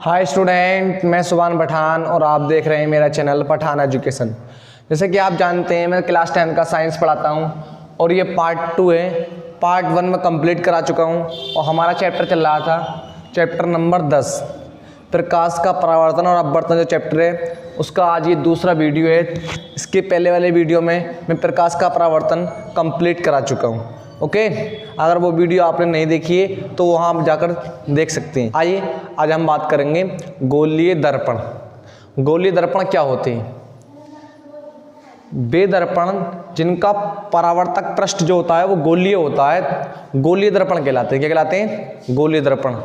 Hi student, मैं सुभान पठान और आप देख रहे हैं मेरा चैनल पठान एजुकेशन। जैसे कि आप जानते हैं मैं क्लास 10 का साइंस पढ़ाता हूं और ये पार्ट 2 है। पार्ट 1 में कंप्लीट करा चुका हूं और हमारा चैप्टर चल रहा था चैप्टर नंबर 10 प्रकाश का परावर्तन और अपवर्तन। जो चैप्टर है उसका आज ये दूसरा वीडियो है। इसके पहले वाले वीडियो में मैं प्रकाश का परावर्तन कंप्लीट करा चुका हूँ। ओके, अगर वो वीडियो आपने नहीं देखी है तो वहाँ आप जाकर देख सकते हैं। आइए आज हम बात करेंगे गोलीय दर्पण। गोलीय दर्पण क्या होते हैं? वे दर्पण जिनका परावर्तक पृष्ठ जो होता है वो गोलीय होता है, गोलीय दर्पण कहलाते हैं। क्या कहलाते हैं? गोलीय दर्पण।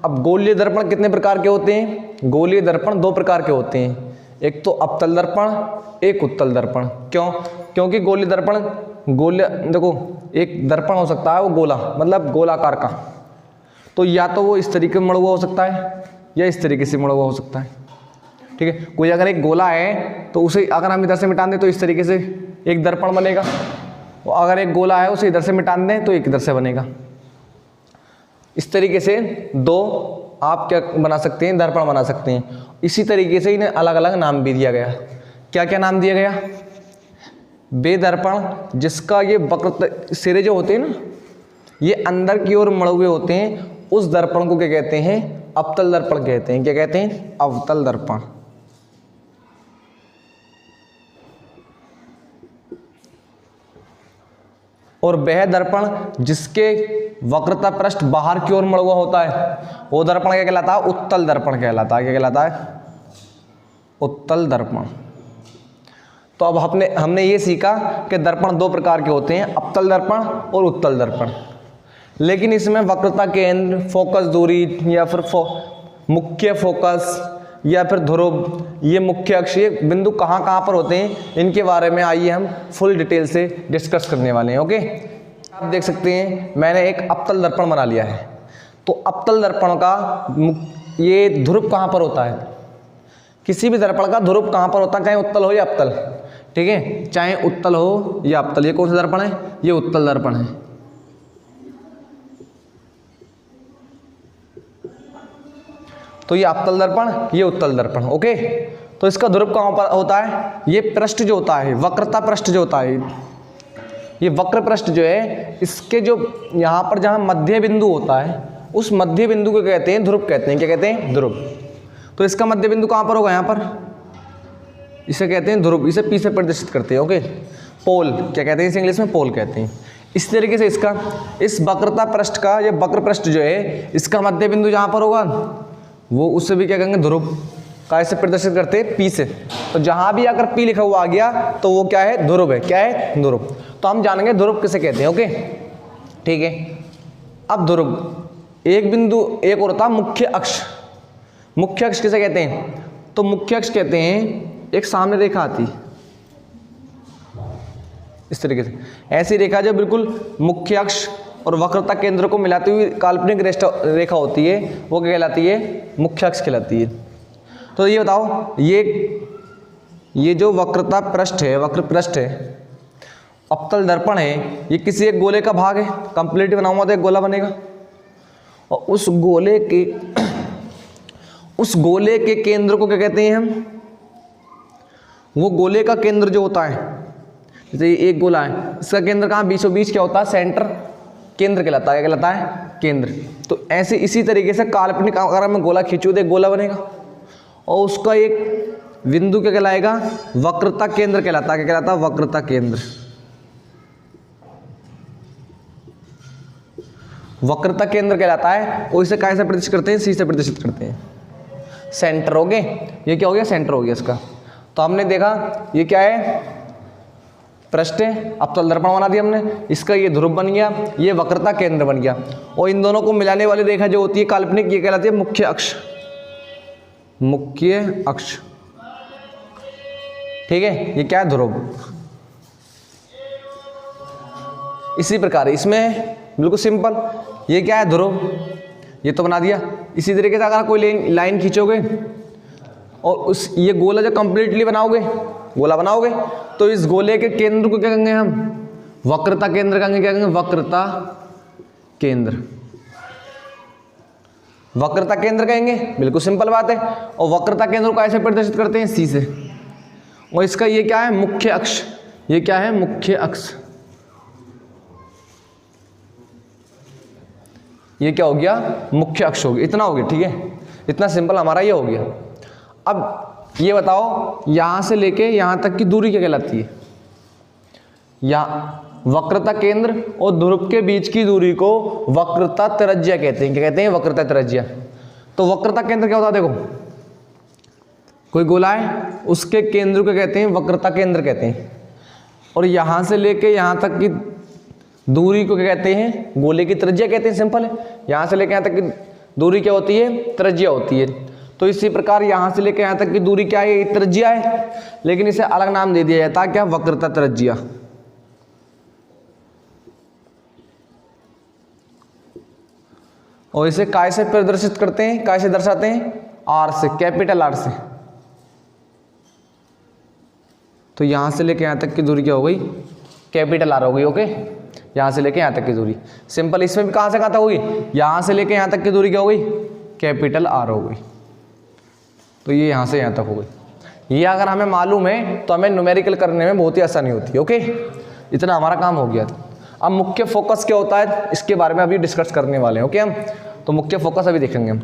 अब गोलीय दर्पण कितने प्रकार के होते हैं? गोलीय दर्पण 2 प्रकार के होते हैं, एक तो अवतल दर्पण, एक उत्तल दर्पण। क्यों? क्योंकि गोलीय दर्पण देखो, एक दर्पण हो सकता है वो गोला मतलब गोलाकार का, तो या तो वो इस तरीके में मुड़ा हुआ हो सकता है या इस तरीके से मुड़ा हुआ हो सकता है। ठीक है, कोई अगर एक गोला है तो उसे अगर हम इधर से मिटा दें तो इस तरीके से एक दर्पण बनेगा, और अगर एक गोला है उसे इधर से मिटा दें तो एक इधर से बनेगा। इस तरीके से 2 आप क्या बना सकते हैं? दर्पण बना सकते हैं। इसी तरीके से इन्हें अलग अलग नाम भी दिया गया। क्या क्या नाम दिया गया? वे दर्पण जिसका ये वक्र सिरे जो होते हैं ना, ये अंदर की ओर मुड़े हुए होते हैं, उस दर्पण को क्या कहते हैं? अवतल दर्पण कहते हैं। क्या कहते हैं? अवतल दर्पण। और वह दर्पण जिसके वक्रता पृष्ठ बाहर की ओर मुड़ा हुआ होता है वो दर्पण क्या कहलाता है? उत्तल दर्पण कहलाता है। क्या कहलाता है? उत्तल दर्पण। तो अब हमने ये सीखा कि दर्पण 2 प्रकार के होते हैं, अवतल दर्पण और उत्तल दर्पण। लेकिन इसमें वक्रता केंद्र, फोकस दूरी या फिर मुख्य फोकस या फिर ध्रुव, ये मुख्य अक्ष, ये बिंदु कहाँ कहाँ पर होते हैं, इनके बारे में आइए हम फुल डिटेल से डिस्कस करने वाले हैं। ओके, आप देख सकते हैं मैंने एक अवतल दर्पण बना लिया है। तो अवतल दर्पण का ये ध्रुव कहाँ पर होता है? किसी भी दर्पण का ध्रुव कहाँ पर होता है, चाहे उत्तल हो या अवतल। ठीक है, चाहे उत्तल हो या अवतल। ये कौन सा दर्पण है? ये उत्तल दर्पण है। तो ये अवतल दर्पण, ये उत्तल दर्पण। ओके, तो इसका ध्रुव कहाँ पर होता है? ये पृष्ठ जो होता है, वक्रता पृष्ठ जो होता है, ये वक्र पृष्ठ जो है, इसके जो यहाँ पर जहाँ मध्य बिंदु होता है उस मध्य बिंदु को कहते हैं ध्रुव कहते हैं। क्या कहते हैं? ध्रुव। तो इसका मध्य बिंदु कहाँ पर होगा? यहाँ पर। इसे कहते हैं ध्रुव। इसे पी से प्रदर्शित करते हैं। ओके, पोल क्या कहते हैं? इसे इंग्लिश में पोल कहते हैं। इस तरीके से इसका इस वक्रता पृष्ठ का, ये वक्र पृष्ठ जो है, इसका मध्य बिंदु जहाँ पर होगा वो उससे भी क्या कहेंगे? ध्रुव का इसे प्रदर्शित करते हैं पी से। तो जहाँ भी अगर पी लिखा हुआ आ गया तो वो क्या है? ध्रुव है। क्या है? ध्रुव। तो हम जानेंगे ध्रुव किसे कहते हैं। ओके, ठीक है। अब ध्रुव एक बिंदु, एक और होता है मुख्य अक्ष। मुख्य अक्ष किसे कहते हैं? तो मुख्य अक्ष कहते हैं एक सामने रेखा आती है इस तरीके से, ऐसी रेखा जो बिल्कुल मुख्य अक्ष और वक्रता केंद्र को मिलाती हुई काल्पनिक रेखा होती है, वो क्या कहलाती है? मुख्य अक्ष कहलाती है। तो ये बताओ, ये जो वक्रता पृष्ठ है, वक्र पृष्ठ है, अवतल दर्पण है, ये किसी एक गोले का भाग है। कंप्लीट बनाऊंगा तो एक गोला बनेगा, और उस गोले के केंद्र को क्या कहते हैं हम? वो गोले का केंद्र जो होता है, जैसे ये एक गोला है, इसका केंद्र कहाँ? बीचों बीच क्या होता है? सेंटर केंद्र कहलाता है। क्या कहलाता है? केंद्र। तो ऐसे इसी तरीके से काल्पनिक अगर मैं गोला खींचूँ तो एक गोला बनेगा, और उसका एक बिंदु क्या कहलाएगा? वक्रता केंद्र कहलाता है। क्या कहलाता है? वक्रता केंद्र। वक्रता केंद्र कहलाता है। और इसे कैसे प्रदर्शित करते हैं? सी से प्रदर्शित करते हैं। सेंटर हो गए, ये क्या हो गया? सेंटर हो गया इसका। तो हमने देखा ये क्या है? पृष्ठ है, अवतल दर्पण बना दिया हमने, इसका ये ध्रुव बन गया, ये वक्रता केंद्र बन गया, और इन दोनों को मिलाने वाली रेखा जो होती है काल्पनिक, ये कहलाती है मुख्य अक्ष। मुख्य अक्ष। ठीक है, ये क्या है? ध्रुव। इसी प्रकार इसमें बिल्कुल सिंपल, ये क्या है? ध्रुव। ये तो बना दिया। इसी तरीके से अगर कोई लाइन खींचोगे और ये गोला जो कंप्लीटली बनाओगे, गोला बनाओगे, तो इस गोले के केंद्र को क्या कहेंगे हम? वक्रता केंद्र कहेंगे। क्या कहेंगे? वक्रता केंद्र, वक्रता केंद्र कहेंगे, बिल्कुल सिंपल बात है। और वक्रता केंद्र को ऐसे प्रदर्शित करते हैं सी से, और इसका ये क्या है, मुख्य अक्ष, ये क्या है, मुख्य अक्ष। ये क्या हो गया, मुख्य अक्ष हो गया। इतना हो गया, ठीक है, इतना सिंपल हमारा ये हो गया। अब ये बताओ यहां से लेके यहां तक की दूरी क्या कहलाती है। या वक्रता केंद्र और ध्रुव के बीच की दूरी को वक्रता त्रिज्या कहते हैं। क्या कहते हैं, वक्रता त्रिज्या। तो वक्रता केंद्र क्या होता है, देखो कोई गोला है, उसके केंद्र को कहते हैं वक्रता केंद्र कहते हैं। और यहां से लेके यहां तक की दूरी को क्या कहते हैं, गोले की त्रिज्या कहते हैं। सिंपल है, यहां से लेके यहां तक की दूरी क्या होती है, त्रिज्या होती है। तो इसी प्रकार यहां से लेके यहां तक की दूरी क्या है, त्रिज्या है, लेकिन इसे अलग नाम दे दिया जाता है, क्या, वक्रता त्रिज्या। और इसे काय से प्रदर्शित करते हैं, काय से दर्शाते हैं, आर से, कैपिटल आर से। तो यहां से लेके यहां तक की दूरी क्या हो गई, कैपिटल आर हो गई। ओके, यहां से लेके यहां तक की दूरी सिंपल। इसमें भी कहां से कहां तक होगी, यहां से लेके यहां तक की दूरी क्या हो गई, कैपिटल आर हो गई। तो ये यहां से यहां तक हो गई। ये अगर हमें मालूम है तो हमें न्यूमेरिकल करने में बहुत ही आसानी होती है। ओके, इतना हमारा काम हो गया। अब मुख्य फोकस क्या होता है, इसके बारे में अभी डिस्कस करने वाले हैं। ओके, हम तो मुख्य फोकस अभी देखेंगे हम।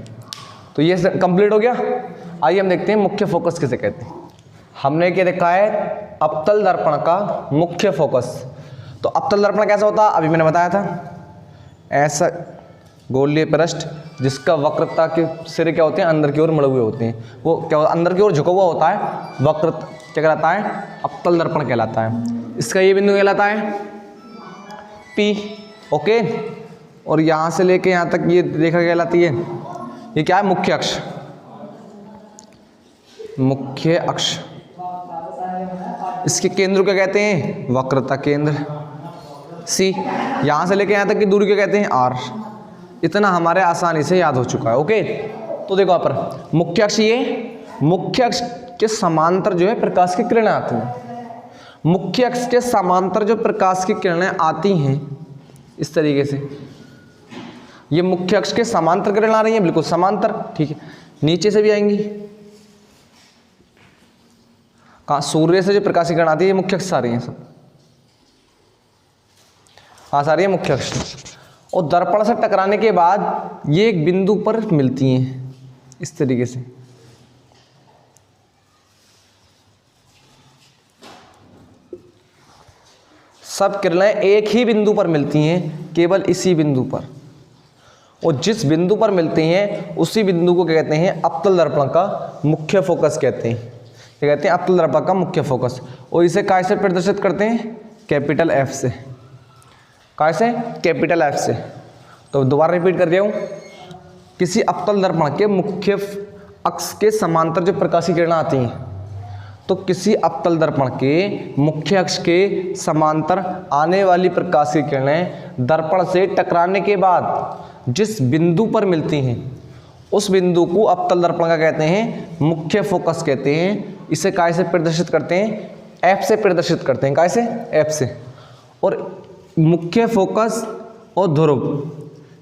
तो ये कंप्लीट हो गया। आइए हम देखते हैं मुख्य फोकस किसे कहते हैं। हमने क्या देखा है, अवतल दर्पण का मुख्य फोकस। तो अवतल दर्पण कैसा होता है, अभी मैंने बताया था, ऐसा गोलीय पृष्ठ जिसका वक्रता के सिरे क्या होते हैं, अंदर की ओर मुड़े हुए होते हैं। वो क्या अंदर की ओर झुका हुआ होता है, वक्र क्या कहलाता है, अवतल दर्पण कहलाता है। इसका ये बिंदु कहलाता है P। ओके, और यहां से लेके यहां तक ये रेखा कहलाती है, ये क्या है, मुख्य अक्ष, मुख्य अक्ष। इसके केंद्र क्या कहते हैं, वक्रता केंद्र C। यहां से लेके यहां तक की दूरी क्या कहते हैं, R। इतना हमारे आसानी से याद हो चुका है। ओके, तो देखो यहाँ पर मुख्य अक्ष, ये मुख्य अक्ष के समांतर जो है प्रकाश की किरणें आती हैं। मुख्य अक्ष के समांतर जो प्रकाश की किरणें आती हैं इस तरीके से, ये मुख्य अक्ष के समांतर किरणें आ रही हैं, बिल्कुल समांतर, ठीक है। नीचे से भी आएंगी, कहाँ, सूर्य से जो प्रकाश की किरण आती है, ये मुख्य अक्ष आ रही है, सब कहाँ से आ रही है, मुख्य अक्ष। और दर्पण से टकराने के बाद ये एक बिंदु पर मिलती हैं इस तरीके से। सब किरणें एक ही बिंदु पर मिलती हैं, केवल इसी बिंदु पर। और जिस बिंदु पर मिलती हैं उसी बिंदु को क्या कहते हैं, अवतल दर्पण का मुख्य फोकस कहते हैं। क्या कहते हैं, अवतल दर्पण का मुख्य फोकस। और इसे काय से प्रदर्शित करते हैं, कैपिटल F से। काय से, कैपिटल F से। तो दोबारा रिपीट कर रहा हूं, किसी अवतल दर्पण के मुख्य अक्ष के समांतर जो प्रकाश की किरणें आती हैं, तो किसी अवतल दर्पण के मुख्य अक्ष के समांतर आने वाली प्रकाश की किरणें दर्पण से टकराने के बाद जिस बिंदु पर मिलती हैं उस बिंदु को अवतल दर्पण का कहते हैं, मुख्य फोकस कहते हैं। इसे काय से प्रदर्शित करते हैं, F से प्रदर्शित करते हैं। काय से, F से। और मुख्य फोकस और ध्रुव,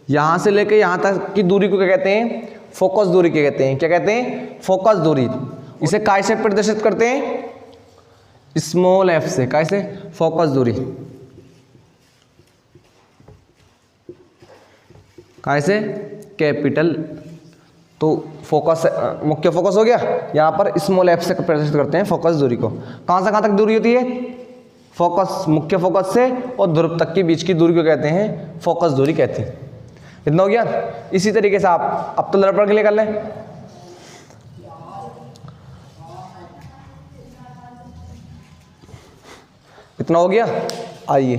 यहां से लेके यहां तक की दूरी को क्या कहते हैं, फोकस दूरी क्या कहते हैं, क्या कहते हैं, फोकस दूरी। इसे काय से प्रदर्शित करते हैं, स्मॉल f से। काय से, फोकस दूरी। काय से, कैपिटल। तो फोकस, मुख्य फोकस हो गया, यहां पर स्मॉल f से प्रदर्शित करते हैं फोकस दूरी को। कहां से कहां तक दूरी होती है, फोकस, मुख्य फोकस से और ध्रुव तक के बीच की दूरी को कहते हैं फोकस दूरी कहते हैं। इतना हो गया। इसी तरीके से आप अवतल दर्पण के लिए कर लें। इतना हो गया। आइए